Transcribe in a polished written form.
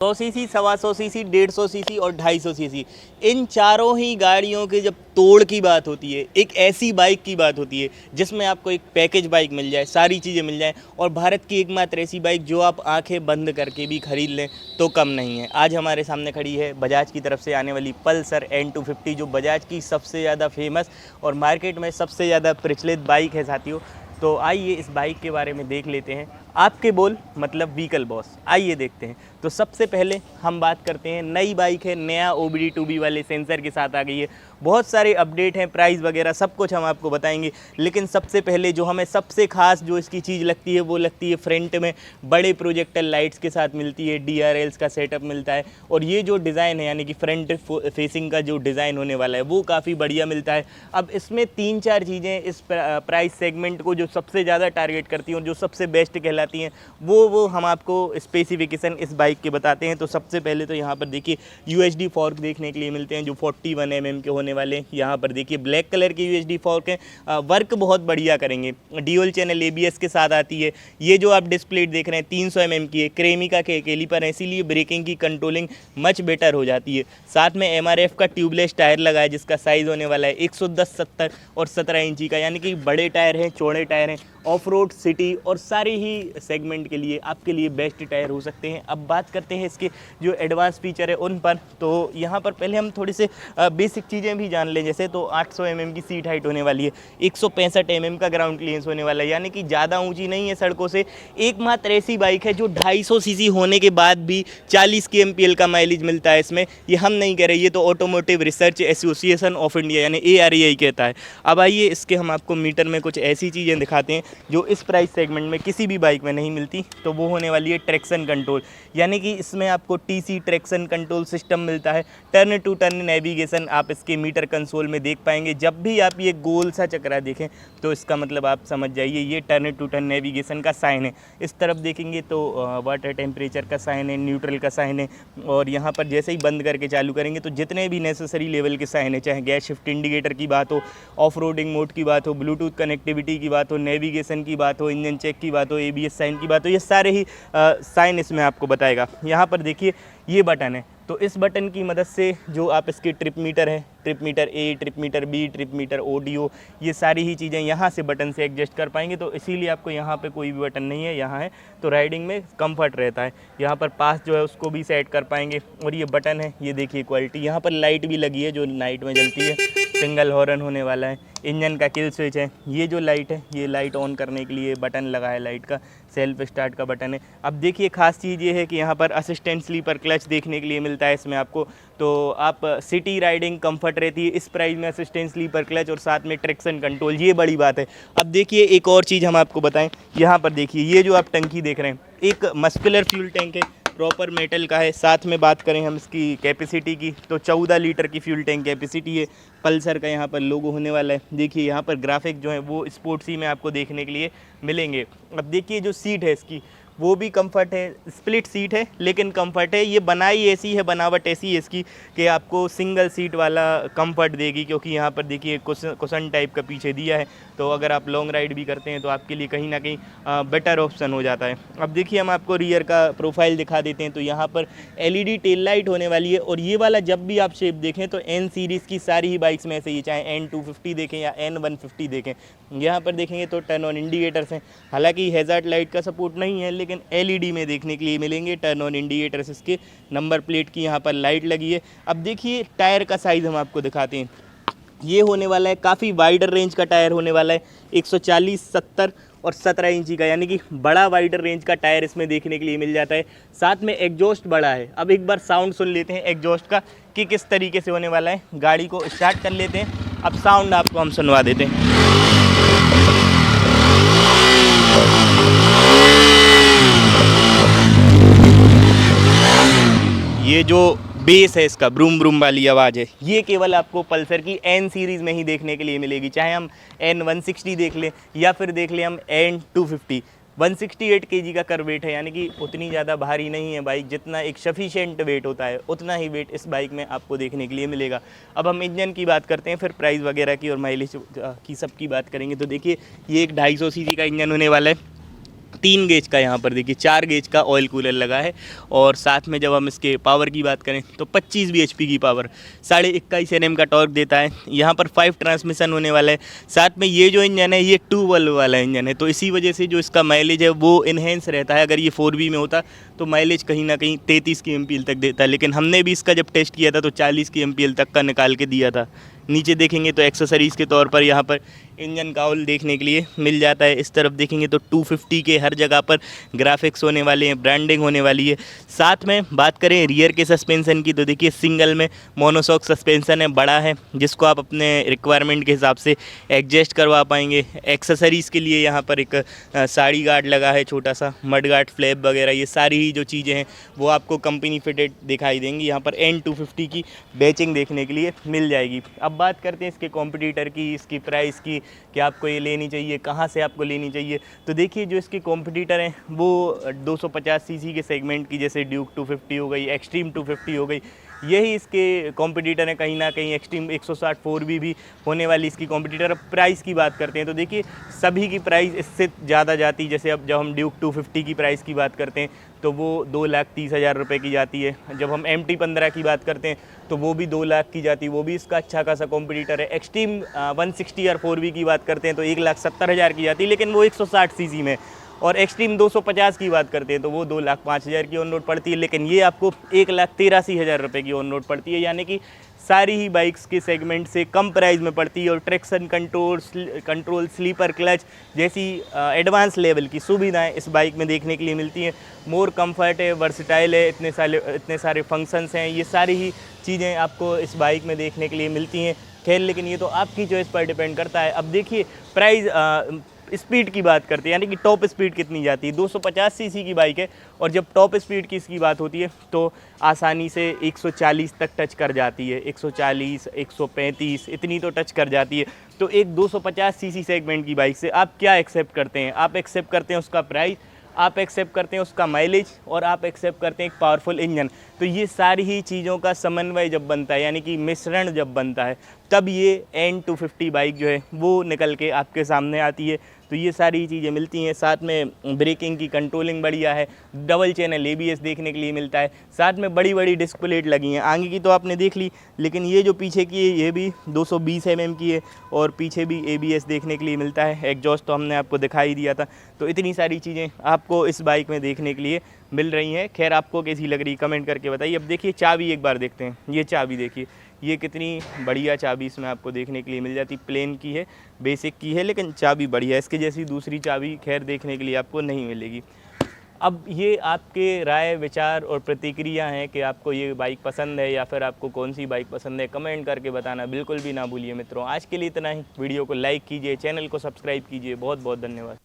100 CC, 125 CC, 150 CC और 250 CC, इन चारों ही गाड़ियों के जब तोड़ की बात होती है, एक ऐसी बाइक की बात होती है जिसमें आपको एक पैकेज बाइक मिल जाए, सारी चीज़ें मिल जाएं, और भारत की एकमात्र ऐसी बाइक जो आप आंखें बंद करके भी खरीद लें तो कम नहीं है। आज हमारे सामने खड़ी है बजाज की तरफ से आने वाली पल्सर N250, जो बजाज की सबसे ज़्यादा फेमस और मार्केट में सबसे ज़्यादा प्रचलित बाइक है साथियों। तो आइए इस बाइक के बारे में देख लेते हैं। आपके बोल मतलब व्हीकल बॉस, आइए देखते हैं। तो सबसे पहले हम बात करते हैं, नई बाइक है, नया OBD2B वाले सेंसर के साथ आ गई है, बहुत सारे अपडेट हैं, प्राइस वगैरह सब कुछ हम आपको बताएंगे। लेकिन सबसे पहले जो हमें सबसे खास जो इसकी चीज़ लगती है वो लगती है फ्रंट में बड़े प्रोजेक्टर लाइट्स के साथ मिलती है, DRLs का सेटअप मिलता है, और ये जो डिज़ाइन है यानी कि फ्रंट फेसिंग का जो डिज़ाइन होने वाला है वो काफ़ी बढ़िया मिलता है। अब इसमें 3-4 चीज़ें इस प्राइस सेगमेंट को जो सबसे ज़्यादा टारगेट करती हैं और जो सबसे बेस्ट कहलाती हैं वो हम आपको स्पेसिफिकेशन इस बाइक के बताते हैं। तो सबसे पहले तो यहाँ पर देखिए UHD फॉर्क देखने के लिए मिलते हैं जो 41 mm के होने वाले हैं। यहाँ पर देखिए ब्लैक कलर के UHD फॉर्क हैं, वर्क बहुत बढ़िया करेंगे, ड्यूल चैनल ABS के साथ आती है। ये जो आप डिस्प्ले देख रहे हैं 300 mm की है, क्रेमिका के कैलीपर है, इसीलिए ब्रेकिंग की कंट्रोलिंग मच बेटर हो जाती है। साथ में MRF का ट्यूबलेस टायर लगा है जिसका साइज़ होने वाला है 110, 70 और 17 इंची का, यानी कि बड़े टायर हैं, चौड़े टायर हैं, ऑफ रोड, सिटी और सारे ही सेगमेंट के लिए आपके लिए बेस्ट टायर हो सकते हैं। अब बात करते हैं इसके जो एडवांस फीचर है उन पर। तो यहाँ पर पहले हम थोड़ी से बेसिक चीज़ें भी जान लें। जैसे तो 800 mm की सीट हाइट होने वाली है, 165 mm का ग्राउंड क्लियरेंस होने वाला है, यानी कि ज़्यादा ऊंची नहीं है सड़कों से। एकमात्र ऐसी बाइक है जो 250 सीसी होने के बाद भी 40 kmpl का माइलेज मिलता है इसमें। ये हम नहीं कह रहे, ये तो automotive research association of India यानी ARAI कहता है। अब आइए इसके हम आपको मीटर में कुछ ऐसी चीज़ें दिखाते हैं जो इस प्राइस सेगमेंट में किसी भी बाइक में नहीं मिलती। तो वो होने वाली है ट्रैक्शन कंट्रोल, यानी कि इसमें आपको TC ट्रैक्शन कंट्रोल सिस्टम मिलता है। टर्न टू टर्न नेविगेशन आप इसके मीटर कंसोल में देख पाएंगे। जब भी आप ये गोल सा चक्रा देखें तो इसका मतलब आप समझ जाइए ये टर्न टू टर्न नेविगेशन का साइन है। इस तरफ देखेंगे तो वाटर टेम्परेचर का साइन है, न्यूट्रल का साइन है, और यहाँ पर जैसे ही बंद करके चालू करेंगे तो जितने भी नेसेसरी लेवल के साइन है, चाहे गैस शिफ्ट इंडिकेटर की बात हो, ऑफ रोडिंग मोड की बात हो, ब्लूटूथ कनेक्टिविटी की बात हो, नेविगेशन की बात हो, इंजन चेक की बात हो, ABS साइन की बात हो, ये सारे ही साइन इसमें आपको बताएगा। यहाँ पर देखिए ये बटन है, तो इस बटन की मदद से जो आप इसके ट्रिप मीटर है, trip meter A, trip meter B, trip meter audio, ये सारी ही चीज़ें यहाँ से बटन से एडजस्ट कर पाएंगे। तो इसीलिए आपको यहाँ पे कोई भी बटन नहीं है, यहाँ है, तो राइडिंग में कंफर्ट रहता है। यहाँ पर पास जो है उसको भी सेट कर पाएंगे। और ये बटन है, ये देखिए क्वालिटी, यहाँ पर लाइट भी लगी है जो नाइट में जलती है, सिंगल हॉर्न होने वाला है। इंजन का किल स्विच है, ये जो लाइट है ये लाइट ऑन करने के लिए बटन लगा है, लाइट का सेल्फ स्टार्ट का बटन है। अब देखिए खास चीज़ ये है कि यहाँ पर असिस्टेंट स्लीपर क्लच देखने के लिए मिलता है इसमें आपको। तो आप सिटी राइडिंग कंफर्ट रहती है इस प्राइस में, असिस्टेंट स्लीपर क्लच और साथ में ट्रैक्शन कंट्रोल, ये बड़ी बात है। अब देखिए एक और चीज़ हम आपको बताएं, यहाँ पर देखिए ये जो आप टंकी देख रहे हैं एक मस्कुलर फ्यूल टैंक है, प्रॉपर मेटल का है। साथ में बात करें हम इसकी कैपेसिटी की तो 14 लीटर की फ्यूल टैंक कैपेसिटी है। पल्सर का यहाँ पर लोगो होने वाला है। देखिए यहाँ पर ग्राफिक जो है वो स्पोर्ट्सी में आपको देखने के लिए मिलेंगे। अब देखिए जो सीट है इसकी वो भी कंफर्ट है, स्प्लिट सीट है लेकिन कंफर्ट है। ये बनाई ऐसी है, बनावट ऐसी है इसकी कि आपको सिंगल सीट वाला कंफर्ट देगी, क्योंकि यहाँ पर देखिए कुशन टाइप का पीछे दिया है। तो अगर आप लॉन्ग राइड भी करते हैं तो आपके लिए कहीं ना कहीं बेटर ऑप्शन हो जाता है। अब देखिए हम आपको रियर का प्रोफाइल दिखा देते हैं। तो यहाँ पर LED टेल लाइट होने वाली है, और ये वाला जब भी आप शेप देखें तो N सीरीज़ की सारी ही बाइक्स में ऐसे ही, चाहे N250 देखें या N150 देखें, यहाँ पर देखेंगे तो टर्न ऑन इंडिकेटर्स हैं। हालांकि हैज़ार्ड लाइट का सपोर्ट नहीं है लेकिन LED में देखने के लिए मिलेंगे टर्न ऑन इंडिकेटर्स। इसके नंबर प्लेट की यहाँ पर लाइट लगी है। अब देखिए टायर का साइज़ हम आपको दिखाते हैं। ये होने वाला है काफ़ी वाइडर रेंज का टायर होने वाला है, 140, 70 और 17 इंची का, यानी कि बड़ा वाइडर रेंज का टायर इसमें देखने के लिए मिल जाता है। साथ में एग्जॉस्ट बड़ा है। अब एक बार साउंड सुन लेते हैं एग्जॉस्ट का कि किस तरीके से होने वाला है। गाड़ी को स्टार्ट कर लेते हैं, अब साउंड आपको हम सुनवा देते हैं। ये जो बेस है इसका ब्रूम ब्रूम वाली आवाज़ है, ये केवल आपको पल्सर की N सीरीज़ में ही देखने के लिए मिलेगी। चाहे हम N160 देख लें या फिर देख लें हम N250। 168 kg का कर वेट है, यानी कि उतनी ज़्यादा भारी नहीं है बाइक, जितना एक सफिशिएंट वेट होता है उतना ही वेट इस बाइक में आपको देखने के लिए मिलेगा। अब हम इंजन की बात करते हैं, फिर प्राइस वगैरह की और माइलेज की सब की बात करेंगे। तो देखिए ये एक 250 cc का इंजन होने वाला है, 3 गेज का, यहाँ पर देखिए 4 गेज का ऑयल कूलर लगा है। और साथ में जब हम इसके पावर की बात करें तो 25 bhp की पावर, 21.5 Nm का टॉर्क देता है। यहाँ पर 5 ट्रांसमिशन होने वाला है। साथ में ये जो इंजन है ये 2 वाल्व वाला इंजन है, तो इसी वजह से जो इसका माइलेज है वो इन्हेंस रहता है। अगर ये 4V में होता तो माइलेज कहीं ना कहीं 33 की MPL तक देता, लेकिन हमने भी इसका जब टेस्ट किया था तो 40 की MPL तक का निकाल के दिया था। नीचे देखेंगे तो एक्सेसरीज़ के तौर पर यहाँ पर इंजन काउल देखने के लिए मिल जाता है। इस तरफ देखेंगे तो 250 के हर जगह पर ग्राफिक्स होने वाले हैं, ब्रांडिंग होने वाली है। साथ में बात करें रियर के सस्पेंसन की तो देखिए सिंगल में मोनोशॉक सस्पेंसन है, बड़ा है, जिसको आप अपने रिक्वायरमेंट के हिसाब से एडजस्ट करवा पाएंगे। एक्सेसरीज़ के लिए यहाँ पर एक साड़ी गार्ड लगा है, छोटा सा मड गार्ड, फ्लैप वगैरह, ये सारी ही जो चीज़ें हैं वो आपको कंपनी फिटेड दिखाई देंगी। यहाँ पर N250 की बैचिंग देखने के लिए मिल जाएगी। अब बात करते हैं इसके कॉम्पिटिटर की, इसकी प्राइस की, कि आपको ये लेनी चाहिए, कहाँ से आपको लेनी चाहिए। तो देखिए जो इसके कॉम्पिटिटर हैं वो 250 सीसी के सेगमेंट की, जैसे ड्यूक 250 हो गई, एक्सट्रीम 250 हो गई, यही इसके कॉम्पिटिटर हैं। कहीं ना कहीं एक्सट्रीम 160 4V भी होने वाली इसकी कॉम्पिटिटर। अब प्राइस की बात करते हैं तो देखिए सभी की प्राइस इससे ज़्यादा जाती है। जैसे अब जब हम ड्यूक 250 की प्राइस की बात करते हैं तो वो 2,30,000 रुपये की जाती है। जब हम MT-15 की बात करते हैं तो वो भी 2 लाख की जाती है, वो भी इसका अच्छा खासा कॉम्पिटिटर है। एक्सट्रीम 160 और 4V की बात करते हैं तो 1,70,000 की जाती है, लेकिन वो 160 सीसी में। और एक्सट्रीम 250 की बात करते हैं तो वो 2,05,000 की ऑन रोड पड़ती है, लेकिन ये आपको 1,83,000 रुपये की ऑन रोड पड़ती है। यानी कि सारी ही बाइक्स के सेगमेंट से कम प्राइस में पड़ती है। और ट्रैक्शन कंट्रोल, स्लीपर क्लच जैसी एडवांस लेवल की सुविधाएं इस बाइक में देखने के लिए मिलती हैं। मोर कंफर्ट है, वर्सटाइल है, इतने सारे फंक्शंस हैं, ये सारी ही चीज़ें आपको इस बाइक में देखने के लिए मिलती हैं। खैर लेकिन ये तो आपकी चॉइस पर डिपेंड करता है। अब देखिए प्राइस स्पीड की बात करते हैं, यानी कि टॉप स्पीड कितनी जाती है। 250 सीसी की बाइक है और जब टॉप स्पीड की इसकी बात होती है तो आसानी से 140 तक टच कर जाती है। 140, 135 इतनी तो टच कर जाती है। तो एक 250 सीसी सेगमेंट की बाइक से आप क्या एक्सेप्ट करते हैं? आप एक्सेप्ट करते हैं उसका प्राइस, आप एक्सेप्ट करते हैं उसका माइलेज, और आप एक्सेप्ट करते हैं एक पावरफुल इंजन। तो ये सारी ही चीज़ों का समन्वय जब बनता है, यानी कि मिश्रण जब बनता है, तब ये N250 बाइक जो है वो निकल के आपके सामने आती है। तो ये सारी चीज़ें मिलती हैं। साथ में ब्रेकिंग की कंट्रोलिंग बढ़िया है, डबल चैनल ABS देखने के लिए मिलता है। साथ में बड़ी बड़ी डिस्क प्लेट लगी हैं। आगे की तो आपने देख ली, लेकिन ये जो पीछे की है ये भी 220 mm की है और पीछे भी ABS देखने के लिए मिलता है। एग्जॉस्ट तो हमने आपको दिखाई दिया था। तो इतनी सारी चीज़ें आपको इस बाइक में देखने के लिए मिल रही हैं। खैर आपको कैसी लग रही कमेंट करके बताइए। अब देखिए चाबी एक बार देखते हैं। ये चाबी देखिए, ये कितनी बढ़िया चाबी इसमें आपको देखने के लिए मिल जाती। प्लेन की है, बेसिक की है, लेकिन चाबी बढ़िया है। इसके जैसी दूसरी चाबी खैर देखने के लिए आपको नहीं मिलेगी। अब ये आपके राय, विचार और प्रतिक्रिया हैं कि आपको ये बाइक पसंद है या फिर आपको कौन सी बाइक पसंद है। कमेंट करके बताना बिल्कुल भी ना भूलिए मित्रों। आज के लिए इतना ही। वीडियो को लाइक कीजिए, चैनल को सब्सक्राइब कीजिए। बहुत बहुत धन्यवाद।